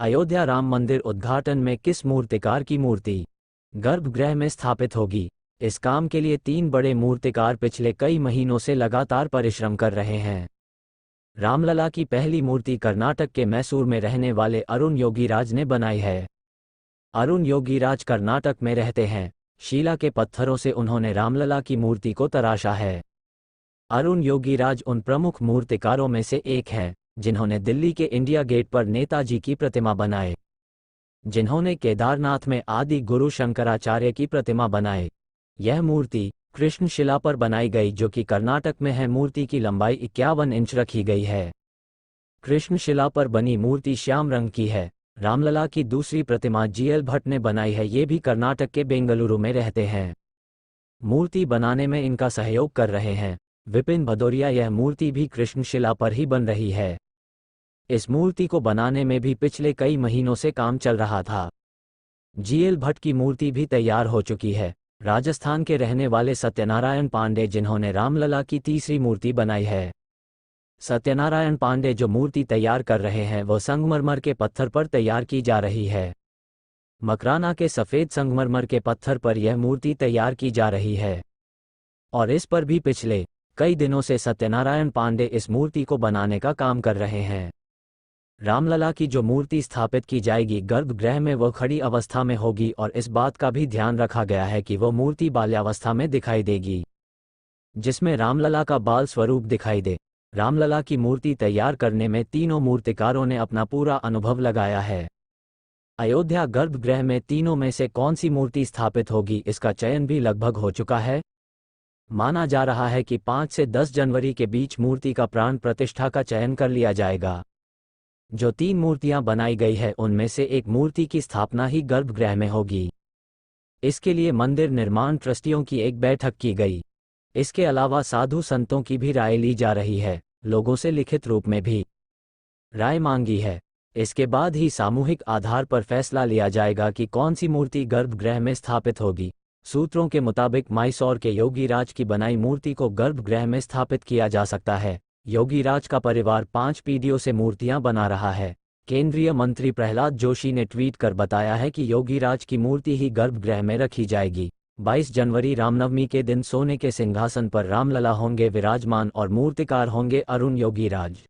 अयोध्या राम मंदिर उद्घाटन में किस मूर्तिकार की मूर्ति गर्भगृह में स्थापित होगी? इस काम के लिए 3 बड़े मूर्तिकार पिछले कई महीनों से लगातार परिश्रम कर रहे हैं। रामलला की पहली मूर्ति कर्नाटक के मैसूर में रहने वाले अरुण योगीराज ने बनाई है। अरुण योगीराज कर्नाटक में रहते हैं। शीला के पत्थरों से उन्होंने रामलला की मूर्ति को तराशा है। अरुण योगीराज उन प्रमुख मूर्तिकारों में से एक हैं जिन्होंने दिल्ली के इंडिया गेट पर नेताजी की प्रतिमा बनाए, जिन्होंने केदारनाथ में आदि गुरु शंकराचार्य की प्रतिमा बनाए। यह मूर्ति कृष्ण शिला पर बनाई गई जो कि कर्नाटक में है। मूर्ति की लंबाई 51 इंच रखी गई है। कृष्ण शिला पर बनी मूर्ति श्याम रंग की है। रामलला की दूसरी प्रतिमा जीएल भट्ट ने बनाई है। ये भी कर्नाटक के बेंगलुरु में रहते हैं। मूर्ति बनाने में इनका सहयोग कर रहे हैं विपिन भदौरिया। यह मूर्ति भी कृष्ण शिला पर ही बन रही है। इस मूर्ति को बनाने में भी पिछले कई महीनों से काम चल रहा था। जीएल भट्ट की मूर्ति भी तैयार हो चुकी है। राजस्थान के रहने वाले सत्यनारायण पांडे जिन्होंने रामलला की तीसरी मूर्ति बनाई है। सत्यनारायण पांडे जो मूर्ति तैयार कर रहे हैं वह संगमरमर के पत्थर पर तैयार की जा रही है। मकराना के सफ़ेद संगमरमर के पत्थर पर यह मूर्ति तैयार की जा रही है और इस पर भी पिछले कई दिनों से सत्यनारायण पांडे इस मूर्ति को बनाने का काम कर रहे हैं। रामलला की जो मूर्ति स्थापित की जाएगी गर्भगृह में वह खड़ी अवस्था में होगी और इस बात का भी ध्यान रखा गया है कि वह मूर्ति बाल्यावस्था में दिखाई देगी, जिसमें रामलला का बाल स्वरूप दिखाई दे। रामलला की मूर्ति तैयार करने में तीनों मूर्तिकारों ने अपना पूरा अनुभव लगाया है। अयोध्या गर्भगृह में तीनों में से कौन सी मूर्ति स्थापित होगी, इसका चयन भी लगभग हो चुका है। माना जा रहा है कि 5 से 10 जनवरी के बीच मूर्ति का प्राण प्रतिष्ठा का चयन कर लिया जाएगा। जो 3 मूर्तियां बनाई गई है उनमें से एक मूर्ति की स्थापना ही गर्भगृह में होगी। इसके लिए मंदिर निर्माण ट्रस्टियों की एक बैठक की गई। इसके अलावा साधु संतों की भी राय ली जा रही है। लोगों से लिखित रूप में भी राय मांगी है। इसके बाद ही सामूहिक आधार पर फैसला लिया जाएगा कि कौन सी मूर्ति गर्भगृह में स्थापित होगी। सूत्रों के मुताबिक मैसूर के योगीराज की बनाई मूर्ति को गर्भगृह में स्थापित किया जा सकता है। योगीराज का परिवार 5 पीढ़ियों से मूर्तियां बना रहा है। केंद्रीय मंत्री प्रहलाद जोशी ने ट्वीट कर बताया है कि योगीराज की मूर्ति ही गर्भगृह में रखी जाएगी। 22 जनवरी रामनवमी के दिन सोने के सिंहासन पर रामलला होंगे विराजमान और मूर्तिकार होंगे अरुण योगीराज।